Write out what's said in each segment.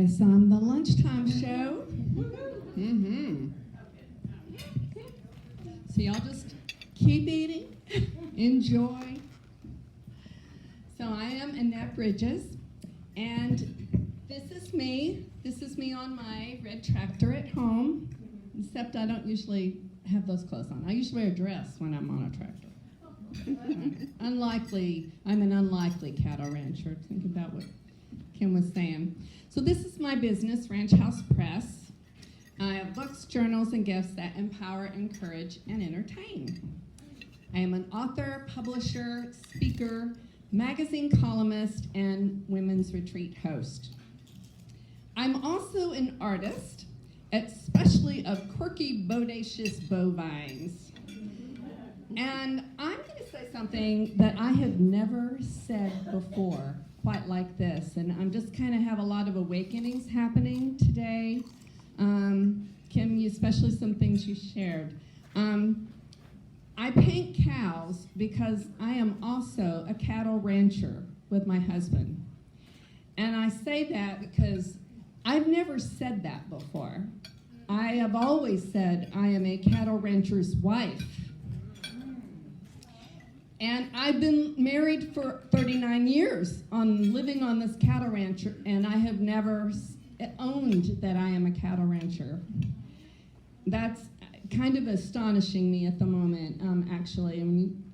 is the lunchtime show. So y'all just keep eating, enjoy. So I am Annette Bridges, and this is me. This is me on my red tractor at home, except I don't usually have those clothes on. I usually wear a dress when I'm on a tractor. I'm an unlikely cattle rancher. Think about what Kim was saying. So this is my business, Ranch House Press. I have books, journals, and gifts that empower, encourage, and entertain. I am an author, publisher, speaker, magazine columnist, and women's retreat host. I'm also an artist, especially of quirky, bodacious bovines. And I'm going to say something that I have never said before, quite like this. And I'm just kind of have a lot of awakenings happening today. Kim, especially some things you shared. I paint cows because I am also a cattle rancher with my husband. And I say that because I've never said that before. I have always said I am a cattle rancher's wife. And I've been married for 39 years living on this cattle ranch, and I have never owned that I am a cattle rancher. That's kind of astonishing me at the moment, actually. I mean,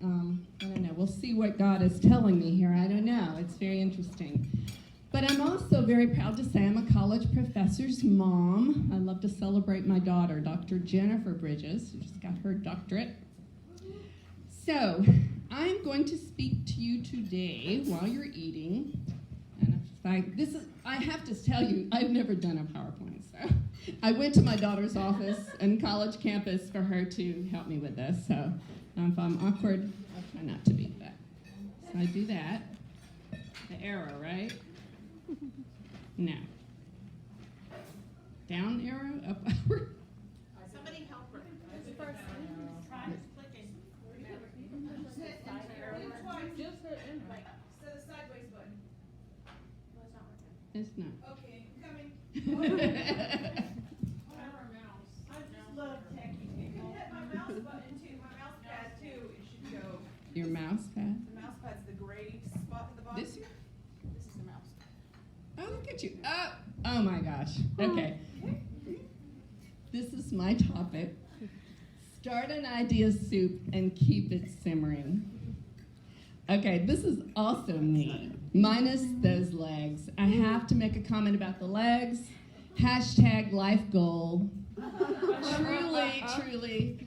I don't know. We'll see what God is telling me here. I don't know. It's very interesting. But I'm also very proud to say I'm a college professor's mom. I love to celebrate my daughter, Dr. Jennifer Bridges, who just got her doctorate. So I'm going to speak to you today while you're eating. And I have to tell you, I've never done a PowerPoint. So I went to my daughter's office and college campus for her to help me with this. So if I'm awkward, I'll try not to be. But so I do that. The arrow, right? No. Down arrow, up upward. Somebody help her. First, try clicking. Just her invite. So the sideways button. Well, it's not working. It's not. Okay, coming. Our mouse. I just love techie. You can hit my mouse button too, my mouse pad too. It should go. Your mouse pad? The mouse pad's the gray spot at the bottom. This here? This is the mouse. Oh, look at you. Oh my gosh. Okay. This is my topic. Start an idea soup and keep it simmering. Okay, this is also me, minus those legs. I have to make a comment about the legs. Hashtag life goal. Truly,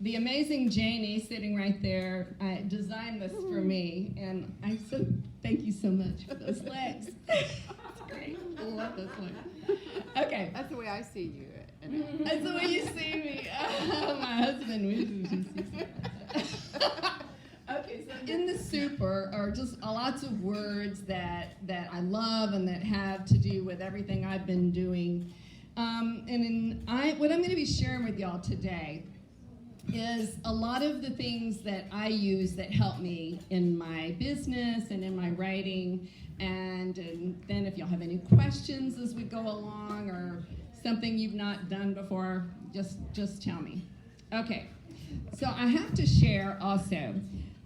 the amazing Janie sitting right there designed this for me, and I so thank you so much for those legs. That's great. I love those legs. Okay. That's the way I see you. That's the way you see me. Oh, my husband wishes he sees me. Okay, so in the soup are just lots of words that I love and that have to do with everything I've been doing. What I'm going to be sharing with y'all today is a lot of the things that I use that help me in my business and in my writing. And then if y'all have any questions as we go along or something you've not done before, just tell me. Okay, so I have to share also.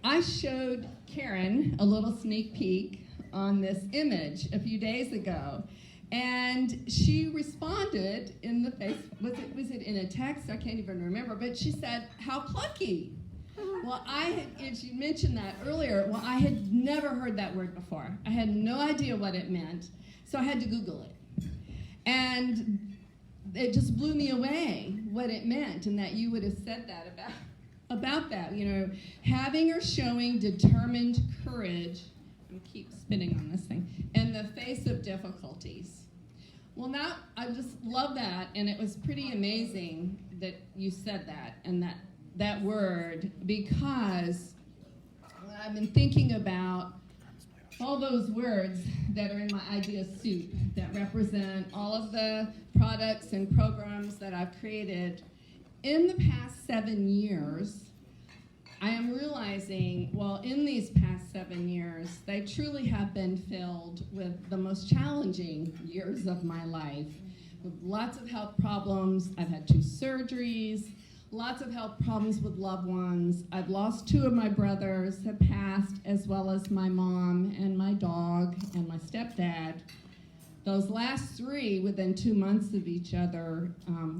I showed Karen a little sneak peek on this image a few days ago, and she responded in the face. Was it in a text? I can't even remember. But she said, "How plucky." Well, if you mentioned that earlier, well, I had never heard that word before. I had no idea what it meant, so I had to Google it, and it just blew me away what it meant, and that you would have said that about that, having or showing determined courage, and keep spinning on this thing, in the face of difficulties. Well, now I just love that, and it was pretty amazing that you said that, and that word, because I've been thinking about all those words that are in my idea soup that represent all of the products and programs that I've created. In the past 7 years, I am realizing, well, in these past 7 years, they truly have been filled with the most challenging years of my life, with lots of health problems. I've had 2 surgeries, lots of health problems with loved ones. I've lost 2 of my brothers, have passed, as well as my mom and my dog and my stepdad. Those last 3 within 2 months of each other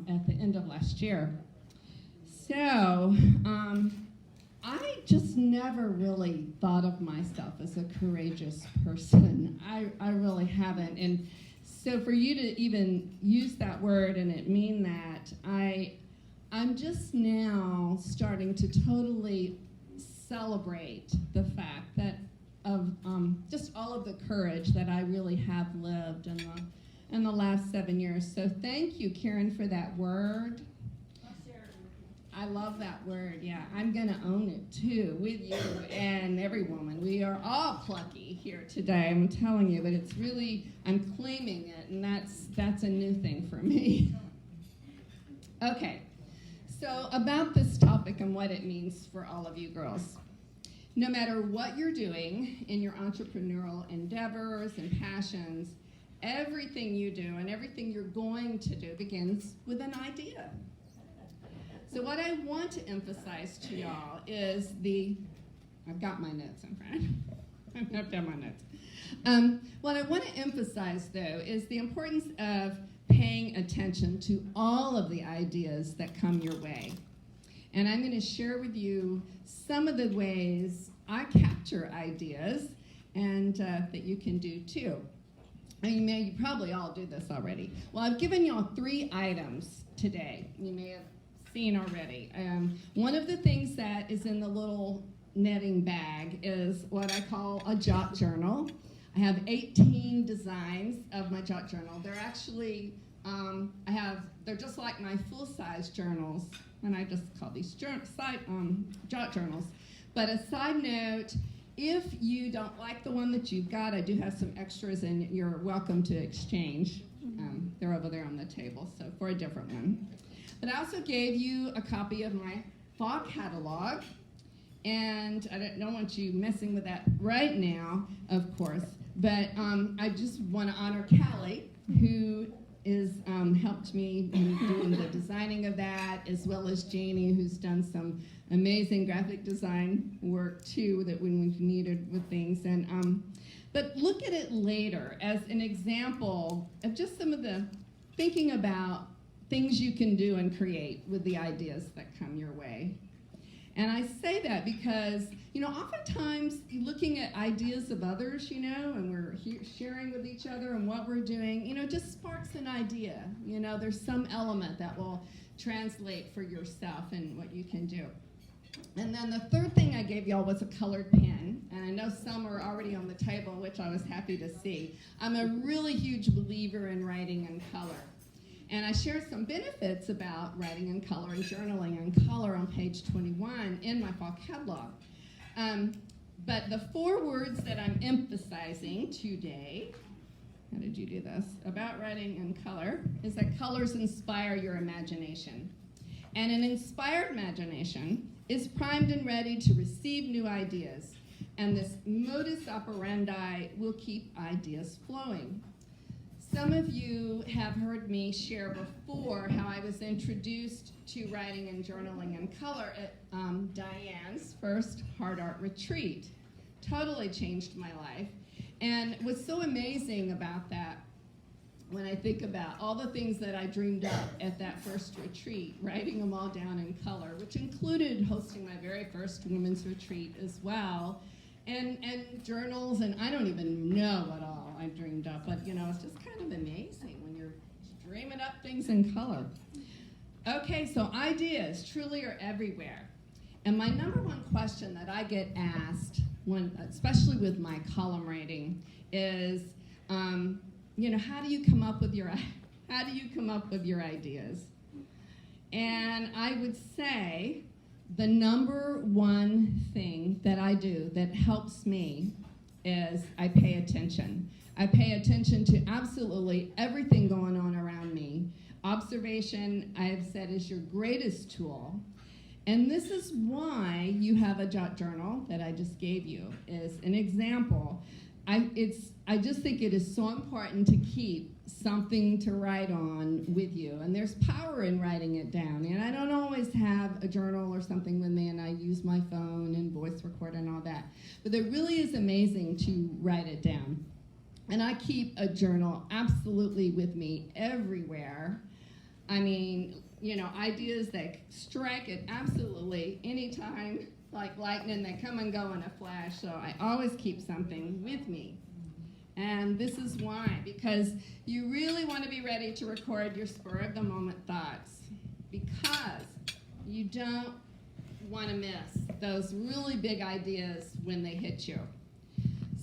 at the end of last year. So I just never really thought of myself as a courageous person. I really haven't. And so for you to even use that word and it mean that, I'm just now starting to totally celebrate the fact that of just all of the courage that I really have lived in the last 7 years. So thank you, Karen, for that word. I love that word, yeah. I'm going to own it, too, with you and every woman. We are all plucky here today, I'm telling you, but it's really, I'm claiming it, and that's a new thing for me. Okay, so about this topic and what it means for all of you girls. No matter what you're doing in your entrepreneurial endeavors and passions, everything you do and everything you're going to do begins with an idea. So what I want to emphasize to y'all is I've got my notes in front. I've done my notes. What I want to emphasize, though, is the importance of paying attention to all of the ideas that come your way. And I'm going to share with you some of the ways I capture ideas and that you can do, too. And you probably all do this already. Well, I've given y'all 3 items today. You may have seen already. One of the things that is in the little netting bag is what I call a jot journal. I have 18 designs of my jot journal. They're actually, they're just like my full-size journals, and I just call these jot journals. But a side note, if you don't like the one that you've got, I do have some extras, and you're welcome to exchange. They're over there on the table, so for a different one. But I also gave you a copy of my fall catalog, and I don't want you messing with that right now, of course, but I just want to honor Callie, who is helped me in doing the designing of that, as well as Janie, who's done some amazing graphic design work, too, that when we've needed with things. And but look at it later as an example of just some of the thinking about things you can do and create with the ideas that come your way. And I say that because, oftentimes looking at ideas of others, and we're sharing with each other and what we're doing, just sparks an idea. There's some element that will translate for yourself and what you can do. And then the third thing I gave y'all was a colored pen. And I know some are already on the table, which I was happy to see. I'm a really huge believer in writing in color. And I share some benefits about writing in color and journaling in color on page 21 in my fall catalog. But the 4 words that I'm emphasizing today, how did you do this, about writing in color, is that colors inspire your imagination. And an inspired imagination is primed and ready to receive new ideas. And this modus operandi will keep ideas flowing. Some of you have heard me share before how I was introduced to writing and journaling in color at Diane's first Heart Art Retreat. Totally changed my life. And what's so amazing about that, when I think about all the things that I dreamed up at that first retreat, writing them all down in color, which included hosting my very first women's retreat as well, and journals, and I don't even know what all I dreamed up, but it's just kind of amazing when you're dreaming up things in color. Okay, so ideas truly are everywhere. And my number one question that I get asked, especially with my column writing, is, how do you come up with your ideas? And I would say the number one thing that I do that helps me is I pay attention. I pay attention to absolutely everything going on around me. Observation, I have said, is your greatest tool. And this is why you have a jot journal that I just gave you as an example. I just think it is so important to keep something to write on with you. And there's power in writing it down. And I don't always have a journal or something with me, and I use my phone and voice record and all that. But it really is amazing to write it down. And I keep a journal absolutely with me everywhere. I mean, you know, ideas that strike at absolutely any time, like lightning, they come and go in a flash. So I always keep something with me. And this is why, because you really want to be ready to record your spur-of-the-moment thoughts, because you don't want to miss those really big ideas when they hit you.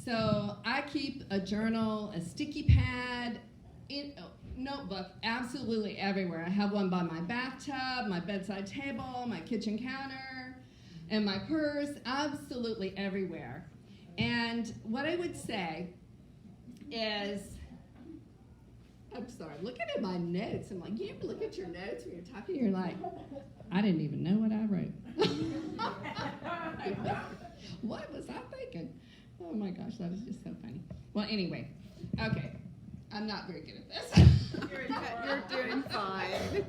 So I keep a journal, a sticky pad, notebook absolutely everywhere. I have one by my bathtub, my bedside table, my kitchen counter, and my purse, absolutely everywhere. And what I would say is, I'm sorry, looking at my notes, I'm like, you ever look at your notes when you're talking, you're like, I didn't even know what I wrote. What was I thinking? Oh my gosh, that was just so funny. Well, anyway, okay, I'm not very good at this. You're doing fine.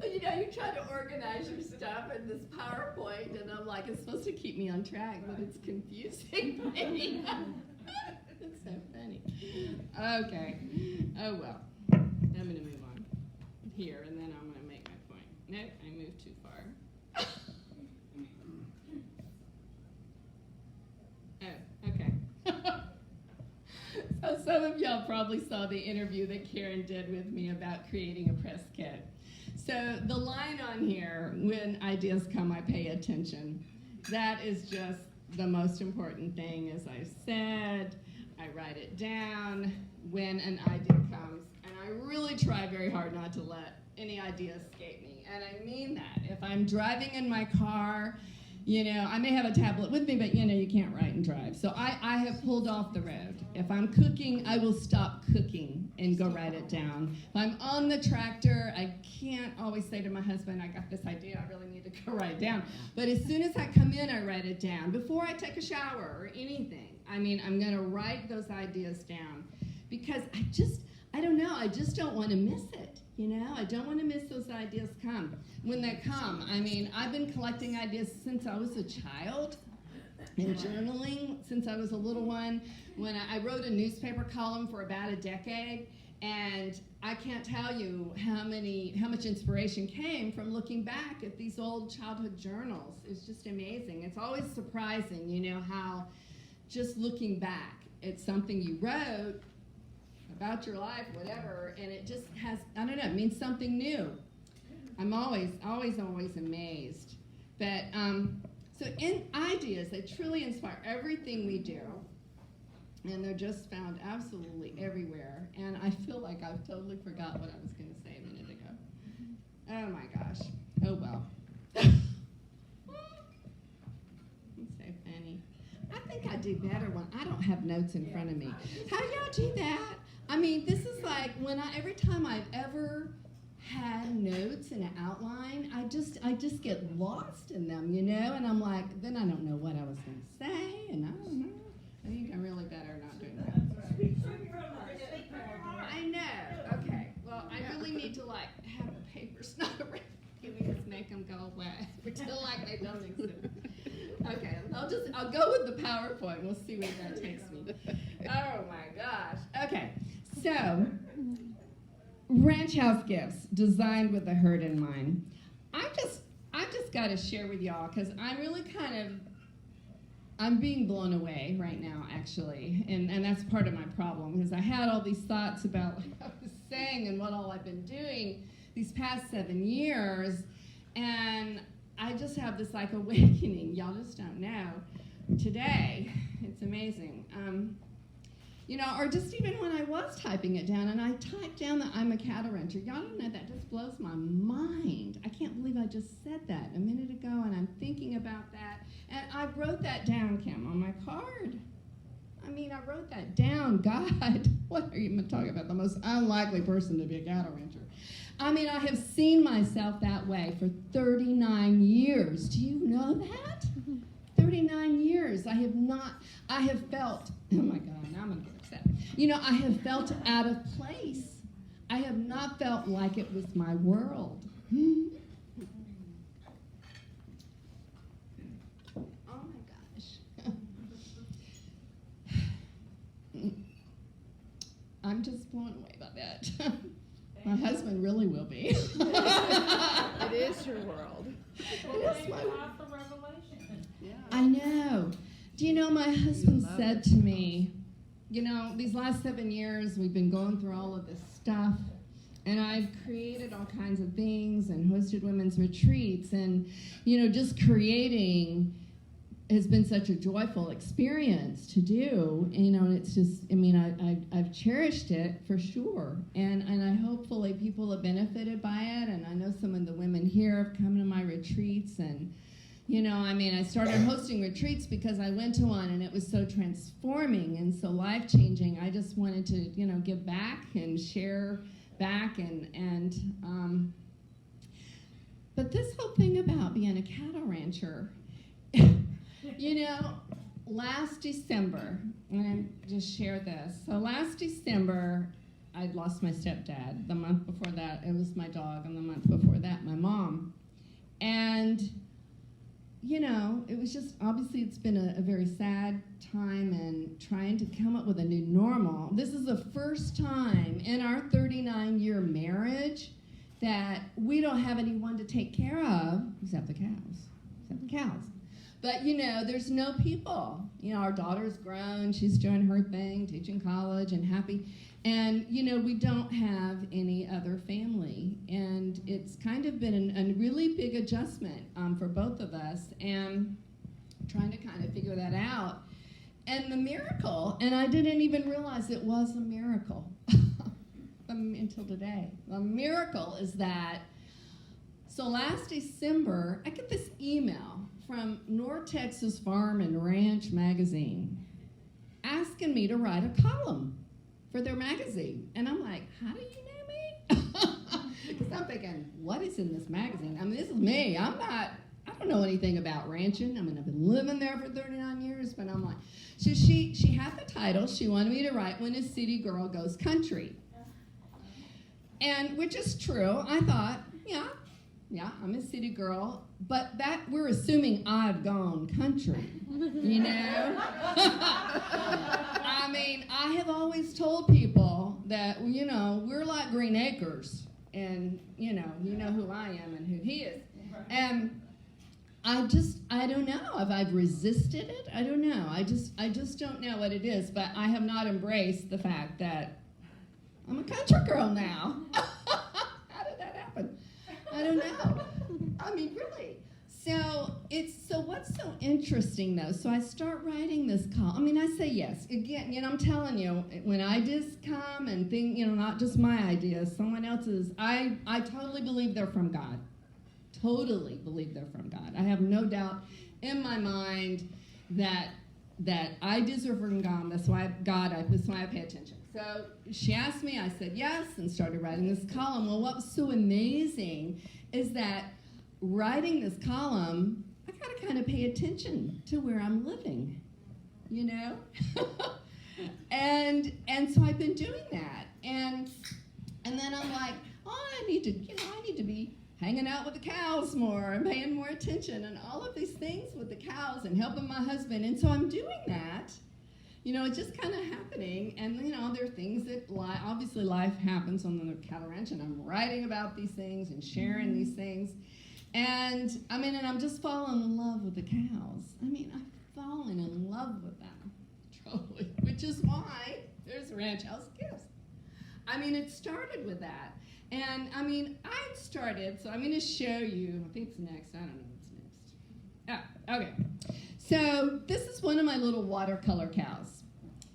You know, you try to organize your stuff in this PowerPoint, and I'm like, it's supposed to keep me on track, but it's confusing me. It's so funny. Okay. Oh, well. I'm going to move on here, and then I'm going to make my point. Nope, I moved too far. Oh, okay. So some of y'all probably saw the interview that Karen did with me about creating a press kit. So the line on here, when ideas come, I pay attention. That is just the most important thing. As I said, I write it down when an idea comes, and I really try very hard not to let any idea escape me. And I mean that. If I'm driving in my car, you know, I may have a tablet with me, but you know, you can't write and drive. So I have pulled off the road. If I'm cooking, I will stop cooking and go write it down. If I'm on the tractor, I can't always say to my husband, I got this idea, I really need to go write it down. But as soon as I come in, I write it down. Before I take a shower or anything, I mean, I'm gonna write those ideas down because I don't know, I just don't want to miss it. You know, I don't want to miss those ideas when they come. I mean, I've been collecting ideas since I was a child and journaling since I was a little one. When I wrote a newspaper column for about a decade, and I can't tell you how much inspiration came from looking back at these old childhood journals. It's just amazing. It's always surprising, you know, how just looking back at something you wrote about your life, whatever, and it just has, I don't know, it means something new. I'm always amazed. But, so in ideas, they truly inspire everything we do, and they're just found absolutely everywhere. And I feel like I've totally forgot what I was going to say a minute ago. Oh my gosh. Oh well. It's so funny. I think I do better when I don't have notes in front of me. How do y'all do that? I mean, this is like every time I've ever had notes in an outline, I just get lost in them, you know, and I'm like, then I don't know what I was going to say, and I don't know. I think I'm really better not doing that. I know. Okay. Well, I really need to like have a paper snot around and just make them go away, pretend like they don't exist. Okay. I'll go with the PowerPoint. We'll see where that takes me. Oh my gosh. Okay. So, ranch house gifts designed with the herd in mind. I just got to share with y'all because I'm really I'm being blown away right now, actually, and that's part of my problem because I had all these thoughts about what I was saying and what all I've been doing these past 7 years, and I just have this like awakening. Y'all just don't know. Today, it's amazing. You know, or just even when I was typing it down, and I typed down that I'm a cattle rancher. Y'all don't know, that just blows my mind. I can't believe I just said that a minute ago, and I'm thinking about that. And I wrote that down, Kim, on my card. I mean, I wrote that down. God, what are you talking about? The most unlikely person to be a cattle rancher. I mean, I have seen myself that way for 39 years. Do you know that? 39 years. I have felt, oh my God, now I'm going to get upset. You know, I have felt out of place. I have not felt like it was my world. Oh my gosh. I'm just blown away by that. My husband really will be. It is your world. It is my world. For revelation. Yeah. I know. Do you know, my husband love said it. to me, you know, these last 7 years we've been going through all of this stuff, and I've created all kinds of things and hosted women's retreats, and, you know, just creating has been such a joyful experience to do. You know, and it's just, I mean, I've cherished it for sure, and I hopefully people have benefited by it, and I know some of the women here have come to my retreats, and you know, I mean, I started hosting retreats because I went to one and it was so transforming and so life-changing. I just wanted to, you know, give back and share back but this whole thing about being a cattle rancher, you know, last December, and I just share this. So last December, I'd lost my stepdad. The month before that, it was my dog, and the month before that, my mom. And you know, it was just, obviously it's been a very sad time and trying to come up with a new normal. This is the first time in our 39-year marriage that we don't have anyone to take care of, except the cows. But, you know, there's no people. You know, our daughter's grown, she's doing her thing, teaching college and happy. And, you know, we don't have any other family. And it's kind of been a really big adjustment for both of us, and trying to kind of figure that out. And the miracle, and I didn't even realize it was a miracle until today. The miracle is that, so last December, I get this email from North Texas Farm and Ranch magazine asking me to write a column for their magazine. And I'm like, how do you know me? Because I'm thinking, what is in this magazine? I mean, this is me. I don't know anything about ranching. I mean, I've been living there for 39 years, but I'm like, so she had the title. She wanted me to write When a City Girl Goes Country. And which is true. I thought, yeah, I'm a city girl, but that we're assuming I've gone country, you know? I mean, I have always told people that, you know, we're like Green Acres, and you know who I am and who he is. And I don't know if I've resisted it. I don't know. I just don't know what it is, but I have not embraced the fact that I'm a country girl now. How did that happen? I don't know. I mean, really. So what's so interesting though? So I start writing this column. I mean, I say yes. Again, you know, I'm telling you, when ideas come and think, you know, not just my ideas, someone else's, I totally believe they're from God. Totally believe they're from God. I have no doubt in my mind that ideas are from God. That's why I pay attention. So she asked me, I said yes, and started writing this column. Well, what was so amazing is that writing this column, I gotta kind of pay attention to where I'm living, you know? and so I've been doing that. And then I'm like, oh, I need to be hanging out with the cows more and paying more attention and all of these things with the cows and helping my husband. And so I'm doing that. You know, it's just kind of happening, and you know, there are things that obviously life happens on the cattle ranch, and I'm writing about these things and sharing these things, and I mean, and I'm just falling in love with the cows. I mean, I'm falling in love with them, totally, which is why there's Ranch House Gifts. I mean, it started with that, and I mean, so I'm going to show you, I think it's next, I don't know what's next. Oh, okay. So this is one of my little watercolor cows,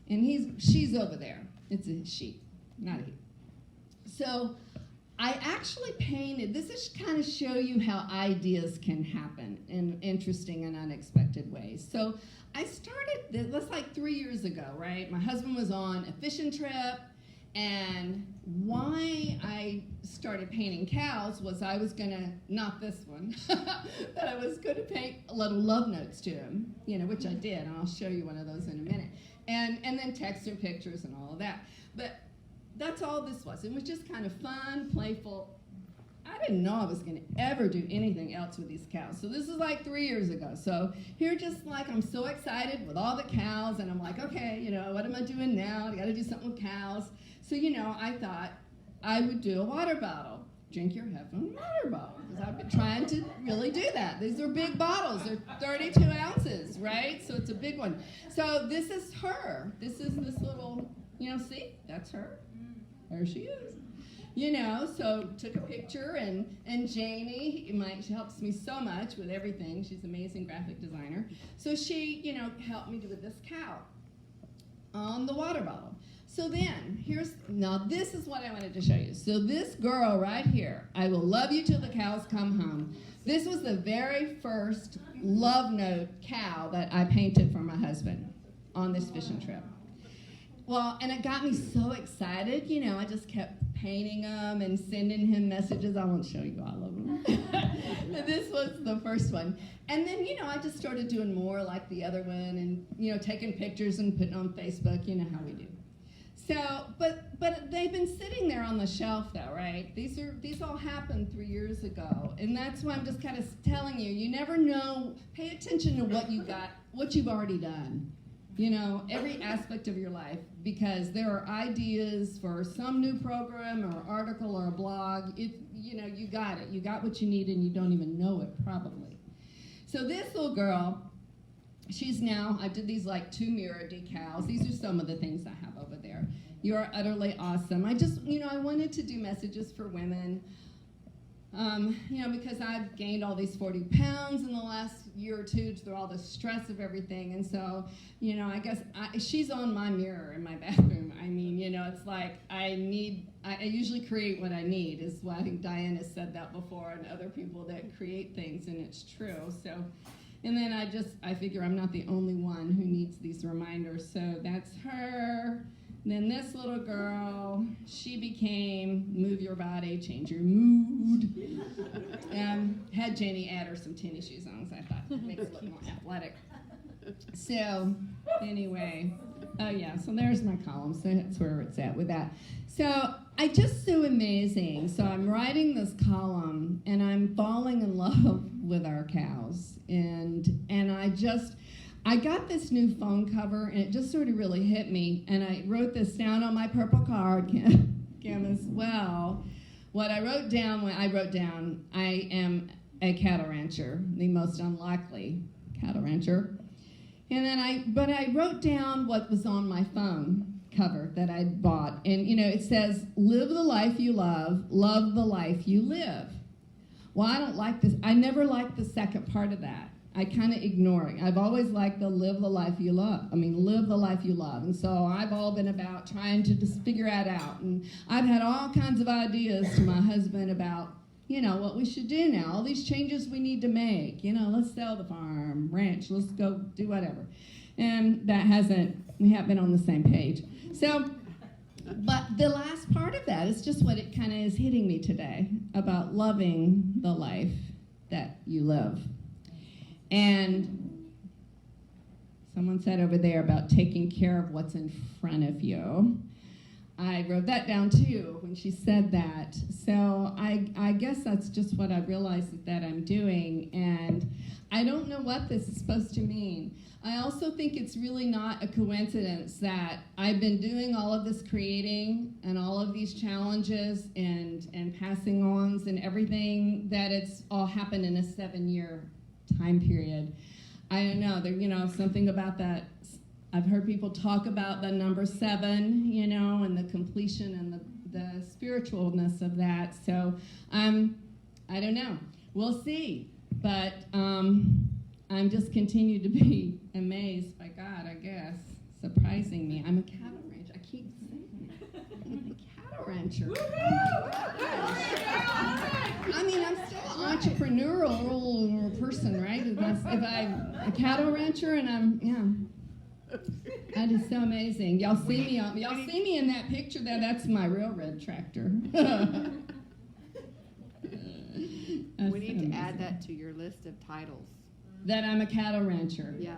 and she's over there. It's a she, not a he. So I actually painted, this is to kind of show you how ideas can happen in interesting and unexpected ways. So I started, that's like 3 years ago, right? My husband was on a fishing trip, And why I started painting cows was I was gonna, not this one, but I was gonna paint little love notes to him, you know, which I did, and I'll show you one of those in a minute. And then text and pictures and all of that. But that's all this was. It was just kind of fun, playful. I didn't know I was gonna ever do anything else with these cows. So this is like 3 years ago. So here just like I'm so excited with all the cows, and I'm like, okay, you know, what am I doing now? I gotta do something with cows. So, you know, I thought I would do a water bottle. Drink your heaven water bottle. Because I've been trying to really do that. These are big bottles. They're 32 ounces, right? So it's a big one. So this is her. This is this little, you know, see? That's her. There she is. You know, so took a picture, and Janie, she helps me so much with everything. She's an amazing graphic designer. So she, you know, helped me with this cow on the water bottle. So then, now this is what I wanted to show you. So this girl right here, I will love you till the cows come home. This was the very first love note cow that I painted for my husband on this fishing trip. Well, and it got me so excited, you know, I just kept painting them and sending him messages. I won't show you all of them. This was the first one. And then, you know, I just started doing more like the other one and, you know, taking pictures and putting on Facebook, you know how we do. So, but they've been sitting there on the shelf though, right? These all happened 3 years ago. And that's why I'm just kind of telling you, you never know, pay attention to what you got, what you've already done. You know, every aspect of your life, because there are ideas for some new program or article or a blog. You know, you got it. You got what you need and you don't even know it probably. So this little girl, she's now, I did these like 2 mirror decals. These are some of the things I have over there. You are utterly awesome. I just, you know, I wanted to do messages for women. You know, because I've gained all these 40 pounds in the last year or two through all the stress of everything. And so, you know, I guess she's on my mirror in my bathroom. I mean, you know, it's like I usually create what I need, is what I think Diane has said that before, and other people that create things, and it's true. So, and then I figure I'm not the only one who needs these reminders. So that's her. And then this little girl, she became Move Your Body, Change Your Mood. Had Janie add her some tennis shoes on, so I thought it makes it look more athletic. So anyway, oh yeah, so there's my column, so that's where it's at with that. So I just so amazing. So I'm writing this column, and I'm falling in love with our cows. And I got this new phone cover, and it just sort of really hit me, and I wrote this down on my purple card, Kim, as well. What I wrote down, I am a cattle rancher, the most unlikely cattle rancher. And then I wrote down what was on my phone cover that I'd bought, and you know, it says, live the life you love the life you live. Well, I don't like this. I never liked the second part of that. I kind of ignore it. I've always liked the live the life you love. Live the life you love. And so I've all been about trying to just figure that out. And I've had all kinds of ideas to my husband about, you know, what we should do now, all these changes we need to make. You know, let's sell the farm, ranch, let's go do whatever. And we haven't been on the same page. So, but the last part of that is just what it kind of is hitting me today about loving the life that you live. And someone said over there about taking care of what's in front of you. I wrote that down too when she said that. So I guess that's just what I realized that I'm doing. And I don't know what this is supposed to mean. I also think it's really not a coincidence that I've been doing all of this creating and all of these challenges and passing ons and everything, that it's all happened in a 7-year time period. I don't know, there, you know, something about that. I've heard people talk about the number 7, you know, and the completion and the spiritualness of that. So I don't know. We'll see. But I'm just continue to be amazed by God, I guess, surprising me. I'm a cattle rancher. I keep saying it. I'm a cattle rancher. I mean, I'm still an entrepreneurial person, right? If I'm a cattle rancher, and I'm, yeah. That is so amazing. Y'all see me in that picture there. That's my railroad tractor. We need to add that to your list of titles. That I'm a cattle rancher. Yes.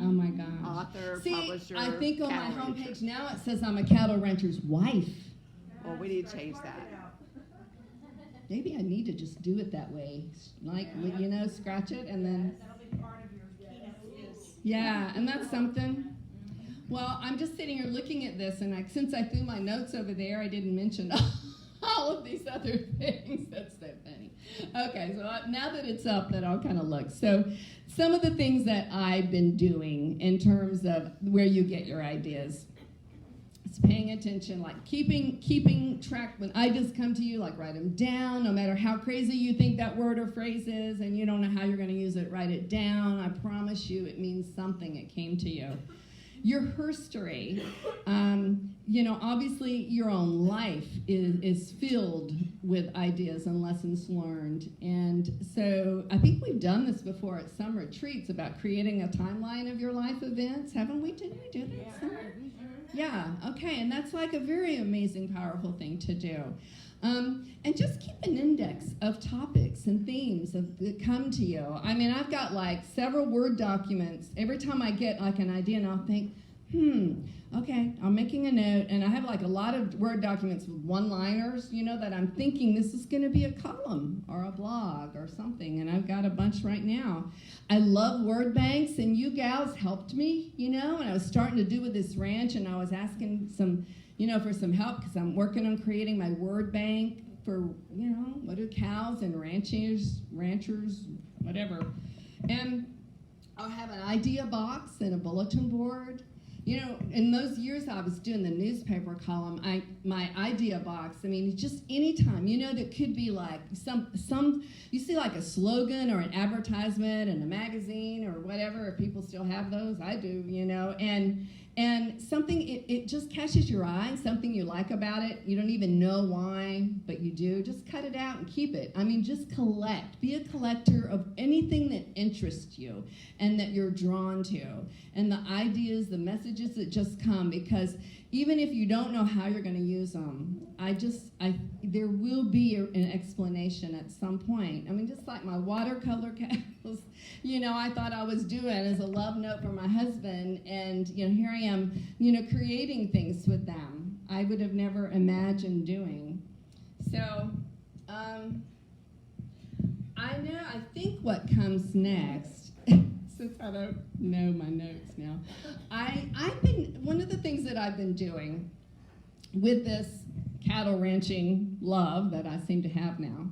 Oh my gosh. Author, See, publisher, I think on my cattle homepage rancher. now it says I'm a cattle rancher's wife. Well, we need to change that. Maybe I need to just do it that way. Like, you know, scratch it and then. That'll be part of your keynote is. Yeah, and that's something. Well, I'm just sitting here looking at this, and since I threw my notes over there, I didn't mention all of these other things. That's so funny. Okay, so now that it's up, that I'll kind of look. So some of the things that I've been doing in terms of where you get your ideas. It's paying attention, like keeping track. When ideas come to you, like write them down, no matter how crazy you think that word or phrase is, and you don't know how you're going to use it, write it down. I promise you it means something. It came to you. Your history, you know, obviously your own life is filled with ideas and lessons learned. And so I think we've done this before at some retreats about creating a timeline of your life events. Haven't we? Didn't we do that? Somewhere? Yeah, okay, and that's like a very amazing, powerful thing to do. And just keep an index of topics and themes that come to you. I mean, I've got like several Word documents. Every time I get like an idea and I'll think, okay, I'm making a note, and I have like a lot of Word documents with one-liners, you know, that I'm thinking this is going to be a column or a blog or something, and I've got a bunch right now. I love word banks, and you gals helped me, you know, and I was starting to do with this ranch, and I was asking some, you know, for some help because I'm working on creating my word bank for, you know, what are cows and ranchers, whatever. And I'll have an idea box and a bulletin board. You know, in those years I was doing the newspaper column, my idea box, I mean, just any time, you know, that could be like some, you see like a slogan or an advertisement in a magazine or whatever, if people still have those, I do, you know, and something, it just catches your eye, something you like about it, you don't even know why, but you do, just cut it out and keep it. I mean, just collect. Be a collector of anything that interests you and that you're drawn to, and the ideas, the messages that just come, because even if you don't know how you're going to use them, there will be an explanation at some point. I mean, just like my watercolor candles, you know, I thought I was doing as a love note for my husband, and, you know, here I am, you know, creating things with them I would have never imagined doing. So, I think what comes next, since I don't know my notes now, one of the things that I've been doing with this cattle ranching love that I seem to have now,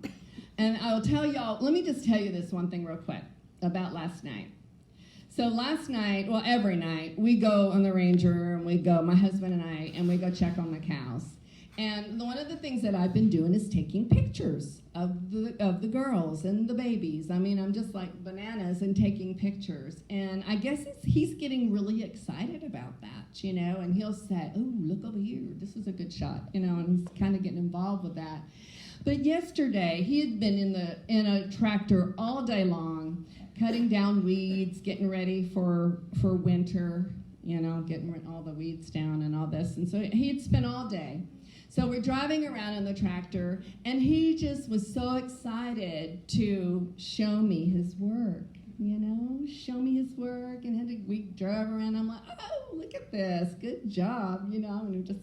and I'll tell y'all, let me just tell you this one thing real quick about last night. So last night, well, every night, we go on the ranger, and my husband and I, and we go check on the cows. And one of the things that I've been doing is taking pictures of the girls and the babies. I mean, I'm just like bananas and taking pictures. And I guess he's getting really excited about that, you know, and he'll say, oh, look over here, this is a good shot, you know, and he's kind of getting involved with that. But yesterday, he had been in a tractor all day long, cutting down weeds, getting ready for winter, you know, getting all the weeds down and all this. And so he had spent all day. So we're driving around in the tractor, and he just was so excited to show me his work, you know, show me his work. And we drove around, I'm like, oh, look at this, good job, you know, and it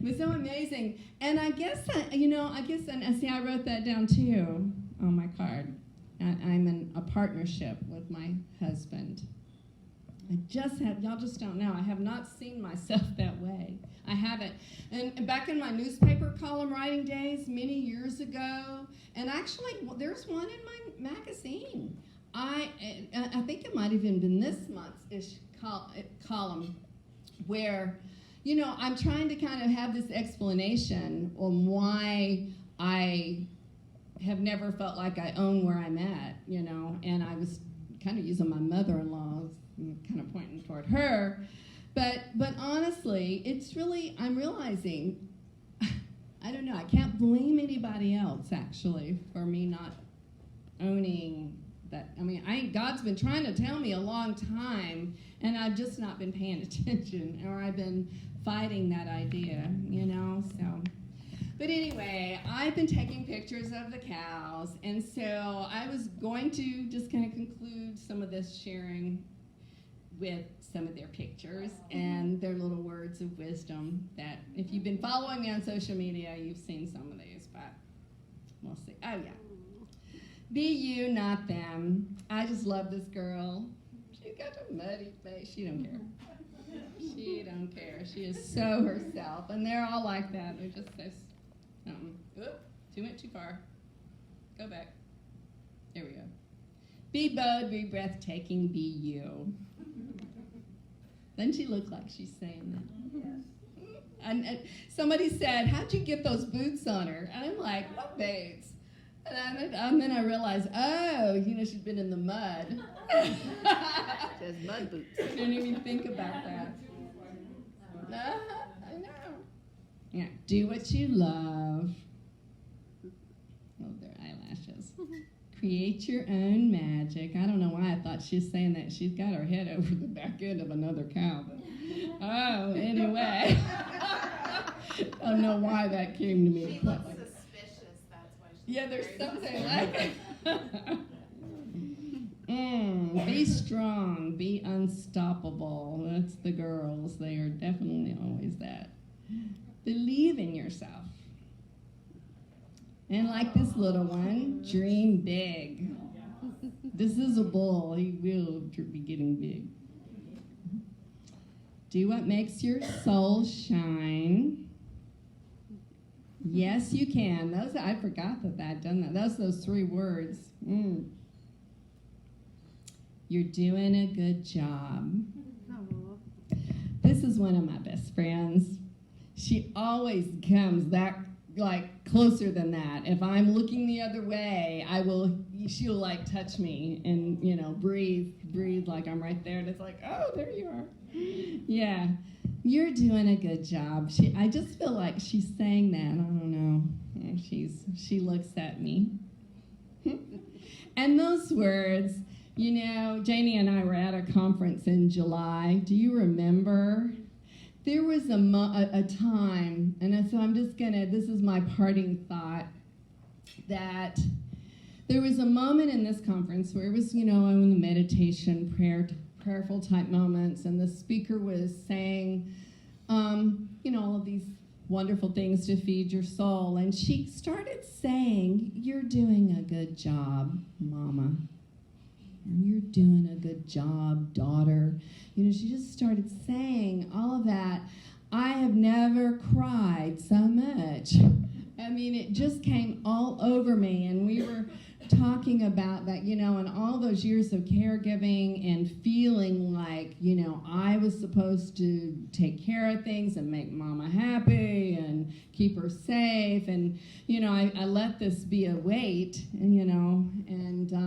was so amazing. And I guess, and see, I wrote that down too on my card. I'm in a partnership with my husband. Y'all just don't know, I have not seen myself that way. I haven't. And back in my newspaper column writing days many years ago, and actually there's one in my magazine. I think it might have even been this month's column where, you know, I'm trying to kind of have this explanation on why I have never felt like I own where I'm at, you know, and I was kind of using my mother-in-law, kind of pointing toward her. But honestly, it's really, I'm realizing, I don't know, I can't blame anybody else, actually, for me not owning God's been trying to tell me a long time, and I've just not been paying attention, or I've been fighting that idea, so. But anyway, I've been taking pictures of the cows, and so I was going to just kind of conclude some of this sharing with some of their pictures and their little words of wisdom that if you've been following me on social media, you've seen some of these, but we'll see. Oh, yeah. Be you, not them. I just love this girl. She's got a muddy face. She don't care. She don't care. She is so herself, and they're all like that. They're just so... Oop, went too far. Go back. There we go. Be bold, be breathtaking, be you. Doesn't she look like she's saying that? Yes. And somebody said, how'd you get those boots on her? And I'm like, what boots? And then I realized, she's been in the mud. Says mud boots. I didn't even think about that. I know. Yeah, do what you love. Oh, their eyelashes. Create your own magic. I don't know why I thought she was saying that. She's got her head over the back end of another cow. But, anyway. I don't know why that came to me. She looks suspicious, that's why she's Yeah, there's very something like it. Be strong. Be unstoppable. That's the girls. They are definitely always that. Believe in yourself. And like this little one, dream big. This is a bull. He will be getting big. Do what makes your soul shine. Yes, you can. I forgot that I'd done that. Those 3 words. You're doing a good job. This is one of my best friends. She always comes that closer than that. If I'm looking the other way, she'll touch me and breathe like I'm right there, and it's like, oh, there you are. Yeah, you're doing a good job. I just feel like she's saying that. I don't know. She looks at me. And those words, Janie and I were at a conference in July. Do you remember? There was a time, and so I'm just this is my parting thought, that there was a moment in this conference where it was, in the meditation, prayerful type moments, and the speaker was saying, all of these wonderful things to feed your soul, and she started saying, you're doing a good job, Mama. You're doing a good job, daughter. She just started saying all of that. I have never cried so much. It just came all over me. And we were talking about that, and all those years of caregiving and feeling like, I was supposed to take care of things and make Mama happy and keep her safe. And, I let this be a weight, and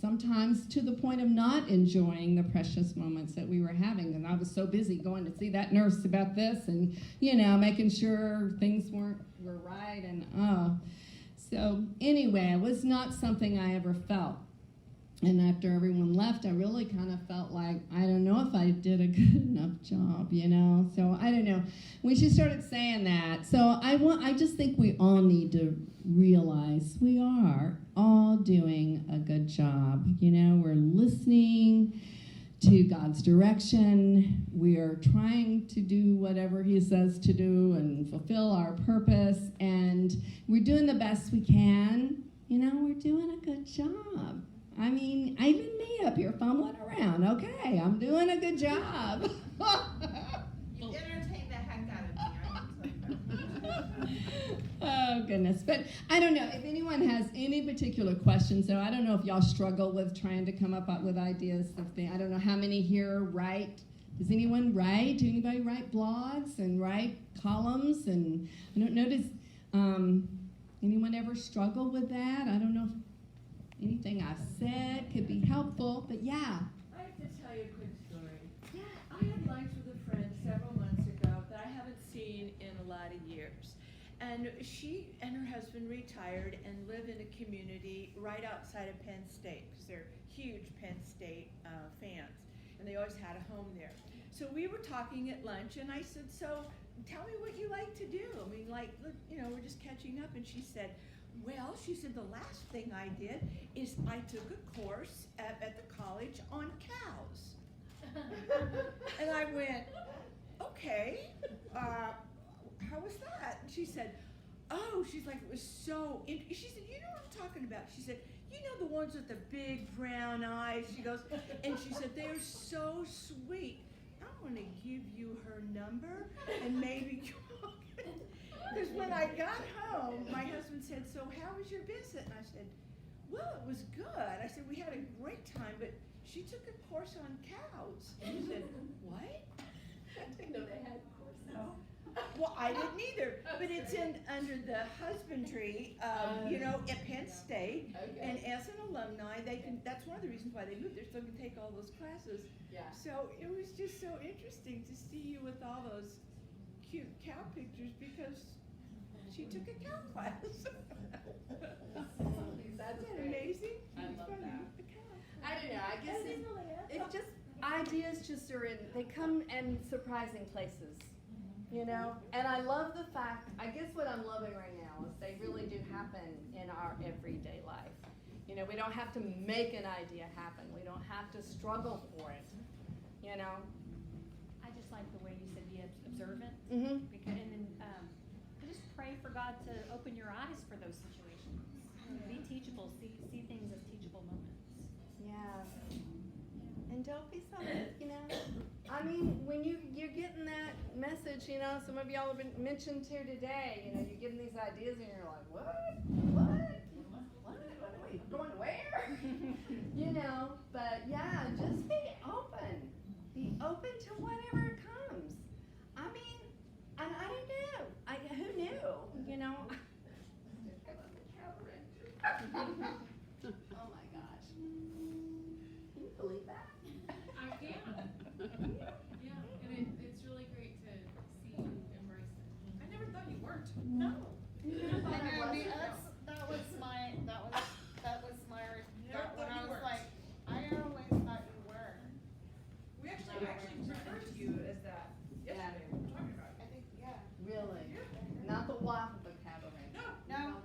sometimes to the point of not enjoying the precious moments that we were having. And I was so busy going to see that nurse about this and, making sure things were right. And, so anyway, it was not something I ever felt. And after everyone left, I really kind of felt like, I don't know if I did a good enough job, So I don't know. When she started saying that, so I just think we all need to realize we are all doing a good job. We're listening to God's direction. We are trying to do whatever He says to do and fulfill our purpose, and we're doing the best we can. We're doing a good job. Even me up here fumbling around. Okay, I'm doing a good job. You entertained the heck out of me, I can tell you that. Oh, goodness. But I don't know if anyone has any particular questions. So I don't know if y'all struggle with trying to come up with ideas. I don't know how many here write. Does anyone write? Do anybody write blogs and write columns? And I don't know, does anyone ever struggle with that? I don't know if anything I've said could be helpful, but yeah. I have to tell you a quick story. I had lunch with a friend several months ago that I haven't seen in a lot of years. And she and her husband retired and live in a community right outside of Penn State, because they're huge Penn State fans, and they always had a home there. So we were talking at lunch, and I said, so tell me what you like to do. I mean, like, look, you know, we're just catching up. And she said, well, she said, the last thing I did is I took a course at the college on cows. And I went, okay, how was that? And she said, oh, she's like, it was so, she said, you know what I'm talking about? She said, you know the ones with the big brown eyes? She goes, and she said, they're so sweet. I want to give you her number and maybe you because when I got home, my husband said, so how was your visit? And I said, well, it was good. I said, we had a great time, but she took a course on cows. And he said, what? I didn't know they had courses. No. Well, I didn't either, but it's under the husbandry, you know, at Penn State. Okay. And as an alumni, they can, that's one of the reasons why they moved there, so they can take all those classes. Yeah. So it was just so interesting to see you with all those cute cow pictures because she took a cow class. That's Isn't that great. amazing? I It's love funny that. with the cow. I don't know, I guess it's just, ideas just are in, they come in surprising places, you know? And I love the fact, I guess what I'm loving right now is they really do happen in our everyday life. You know, we don't have to make an idea happen. We don't have to struggle for it, you know? I just like the way you said be observant. Mm-hmm. Because, and then just pray for God to open your eyes for those situations. Be teachable. See things as teachable moments. Yeah. And don't be so, you know, I mean, when you're getting that message, you know, some of y'all have been mentioned here today, you know, you're getting these ideas and you're like, what are we going where? You know, but yeah, just be open. Be open to whatever comes. I mean, and I don't know, who knew, you know? Oh my gosh. Can you believe that? I can. Yeah, and it's really great to see you embrace it. I never thought you weren't. No. That was my Never when thought I you was weren't. like, I always thought you were. I actually referred to you as that yesterday. We were talking about it. I think, yeah. Really? Not the wife of the cabaret. No. No.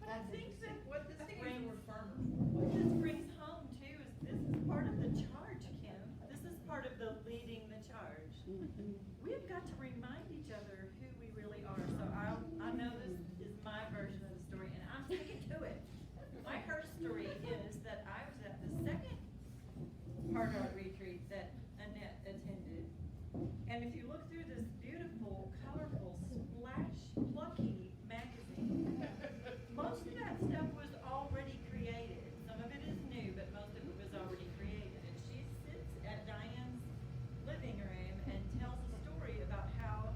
I think that what this I think it was the brings, word farmer. what this brings home too is this is part of the charge, Kim. This is part of the leading the charge. We've got to remind each other who we really are. So I know this is my version of the story and I'm sticking to it. My her story is that I was at the second part of the retreat that Annette attended. And if you look through this beautiful, colorful, splash, plucky magazine, most of that stuff was already created. Some of it is new, but most of it was already created. And she sits at Diane's living room and tells a story about how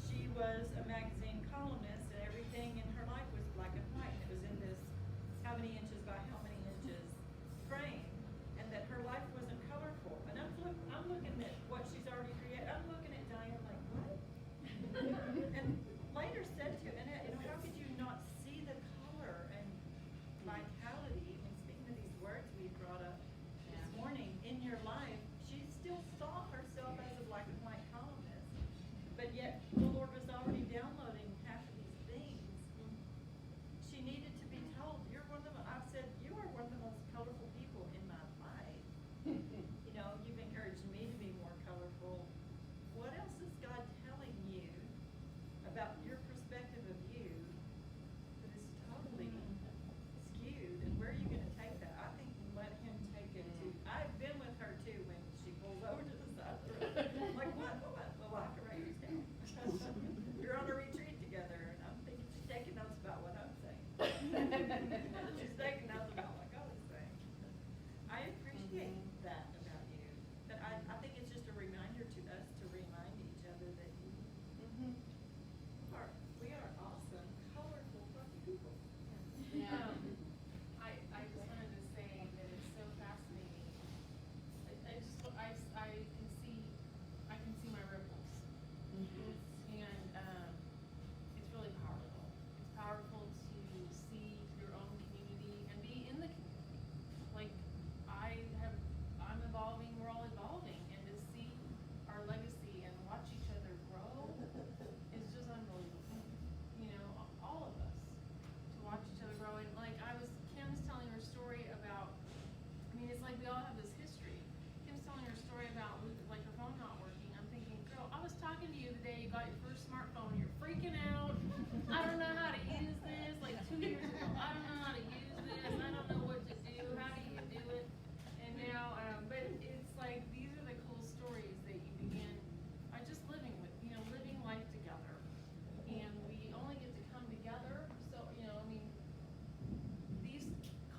she was a magazine columnist and everything in her life was black and white. It was in this how many inches by how many inches frame, and that her life wasn't colorful. And I'm looking at what she's already created. I'm looking at Diane like, what? got your first smartphone, you're freaking out. I don't know how to use this. Like 2 years ago, I don't know how to use this. I don't know what to do. How do you do it? And now, but it's like these are the cool stories that you begin just living with, living life together. And we only get to come together. So, I mean, these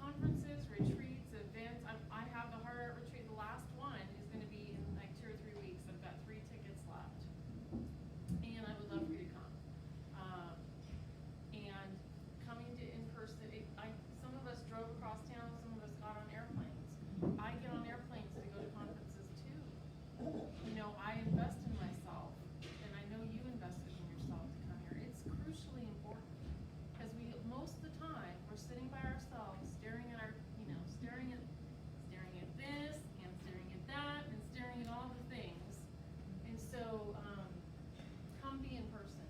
conferences, retreats, events. I have the Heart Art Retreat. The last one is going to be in like 2 or 3 weeks. I've got 3 tickets left, and I would love for you to come. And coming to in person, some of us drove across town. Some of us got on airplanes. I get on airplanes to go to conferences too. I invest in myself, and I know you invested in yourself to come here. It's crucially important because most of the time we're sitting by ourselves, staring at staring at this and staring at that and staring at all the things. And so, come be in person.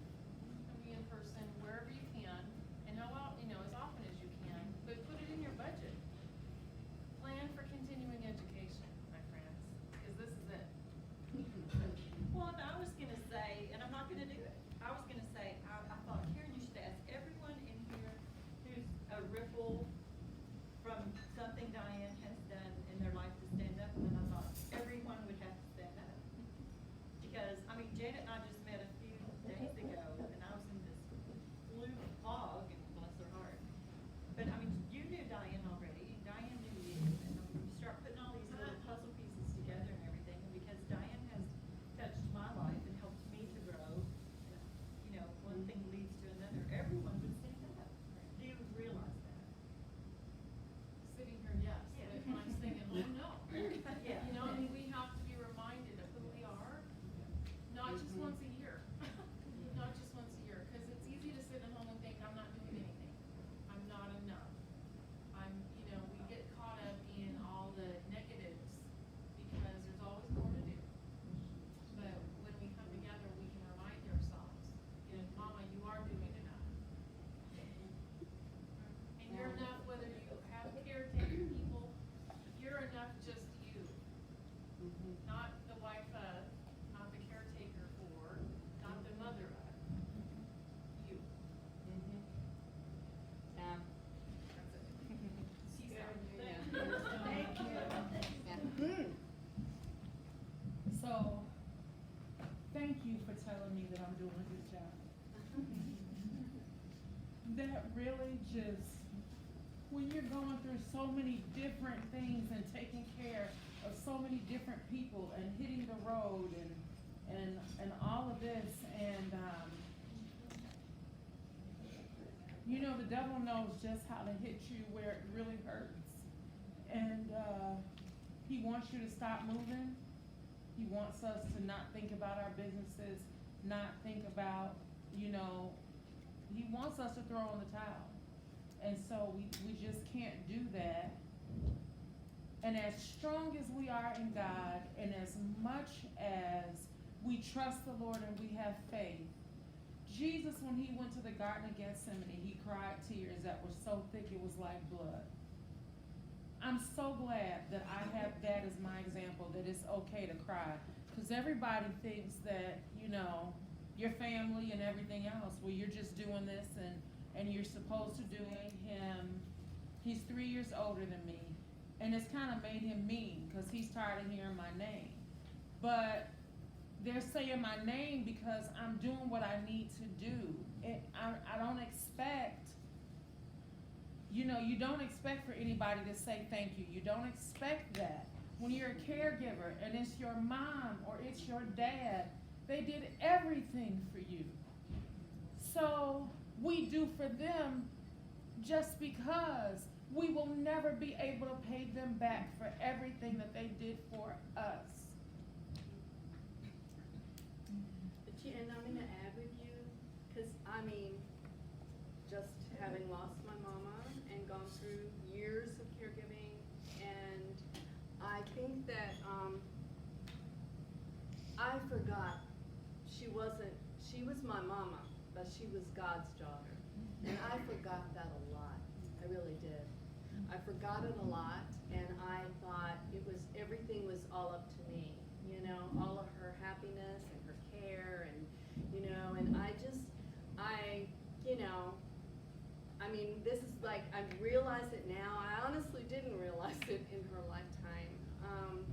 Come be in person wherever you can, and as often as you can. But put it in your budget. Plan for continuing education, my friends, because this is it. Well, and I was gonna say, and I'm not gonna do it, I was gonna say, I thought, Karen, you should ask everyone in here who's a ripple from something Diane has done in their life to stand up, and I thought everyone would have to stand up. Because, Janet and I just met a few days ago, and I was in this blue fog, and bless her heart. But, you knew Diane already, Diane knew you, and you start putting all these little puzzle pieces together and everything, and because Diane has touched my life and helped me to grow, one thing leads to another, everyone would stand up. Do you realize that? Sitting here, yes, Yeah. but when I'm staying at home, no. Yeah. We have to be reminded of who we are, not just once a year. Not just once a year, because it's easy to sit at home and think, I'm not doing anything. I'm not enough. We get caught up in all the negatives because there's always more to do. But when we come together, we can remind ourselves, Mama, you are doing enough. And you're enough whether you have caretaker people, you're enough just you. Not the wife of, not the caretaker for, not the mother of. You. Yeah. That's it. Peace out. Thank you. So, thank you for telling me that I'm doing a good job. That really just, when you're going through so many different things and taking care of so many different people and hitting the road and all of this, and the devil knows just how to hit you where it really hurts. And he wants you to stop moving. He wants us to not think about our businesses, not think about, he wants us to throw in the towel. And so we just can't do that. And as strong as we are in God, and as much as we trust the Lord and we have faith, Jesus, when he went to the Garden of Gethsemane, he cried tears that were so thick it was like blood. I'm so glad that I have that as my example, that it's okay to cry. Because everybody thinks that, your family and everything else, well, you're just doing this and you're supposed to do him. He's 3 years older than me. And it's kind of made him mean because he's tired of hearing my name. But they're saying my name because I'm doing what I need to do. I don't expect, you don't expect for anybody to say thank you. You don't expect that. When you're a caregiver and it's your mom or it's your dad, they did everything for you. So we do for them just because we will never be able to pay them back for everything that they did for us. And I'm gonna add with you, because just having lost my mama and gone through years of caregiving, and I think that I forgot she was my mama, but she was God's daughter. And I forgot that a lot. I really did. I forgot it a lot, and I thought everything was all up to me, all of her happiness and her care, and realize it now. I honestly didn't realize it in her lifetime,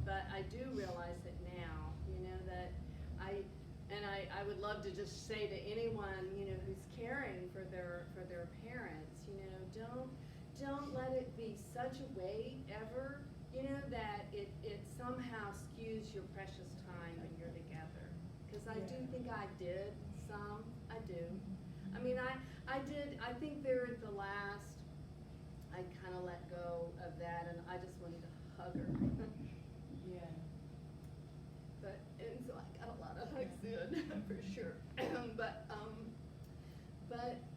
but I do realize it now. You know that I would love to just say to anyone, you know, who's caring for their parents, you know, don't let it be such a weight ever, you know, that it somehow skews your precious time when you're together. Because I do think I did some. I do. I mean, I did. I think there at the last, I kind of let go of that, and I just wanted to hug her. Yeah. And so I got a lot of hugs in, for sure. But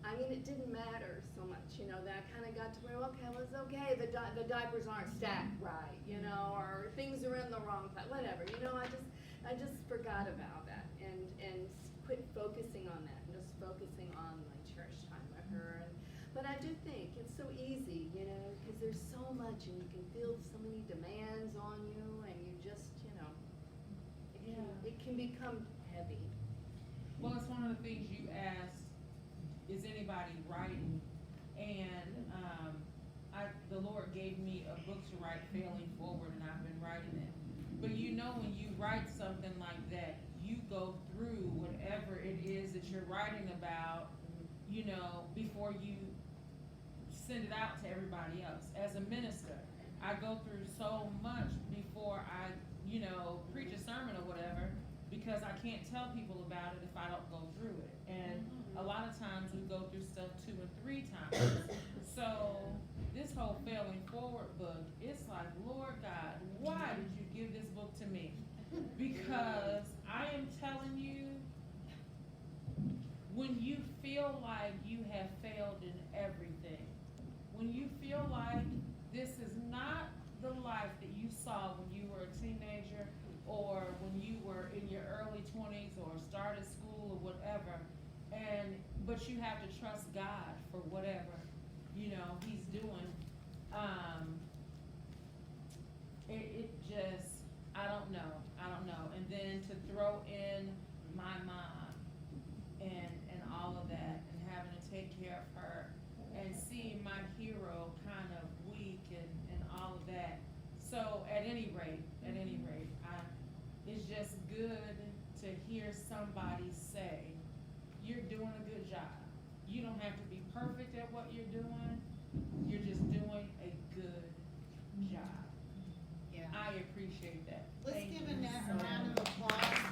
I mean, it didn't matter so much, you know. That I kind of got to where, okay, well, it's okay. The diapers aren't stacked right, you know, or things are in the wrong place, whatever. You know, I just forgot about that and quit focusing on that and just focusing on my cherished time with her. But I do think it's so easy, you know, because there's so much and you can feel so many demands on you, and you just, you know, it can become heavy. Well, it's one of the things you asked, is anybody writing? And the Lord gave me a book to write, Failing Forward, and I've been writing it. But you know, when you write something like that, you go through whatever it is that you're writing about, you know, before you send it out to everybody else. As a minister, I go through so much before I, you know, preach a sermon or whatever, because I can't tell people about it if I don't go through it. And a lot of times we go through stuff 2 and 3 times. So this whole Failing Forward book, it's like, Lord God, why did you give this book to me? Because I am telling you, when you feel like you have failed in everything, when you feel like this is not the life that you saw when you were a teenager, or when you were in your early 20s, or started school or whatever, but you have to trust God for whatever, you know, He's doing. It just, I don't know. And then to throw in my mom and all of that, and having to take care of her, and seeing my hero kind of weak and all of that. So at any rate, it's just good to hear somebody say, you're doing a good job. You don't have to be perfect at what you're doing. You're just doing a good job. Yeah. I appreciate that. Let's Thank give you Annette so a round of much. applause.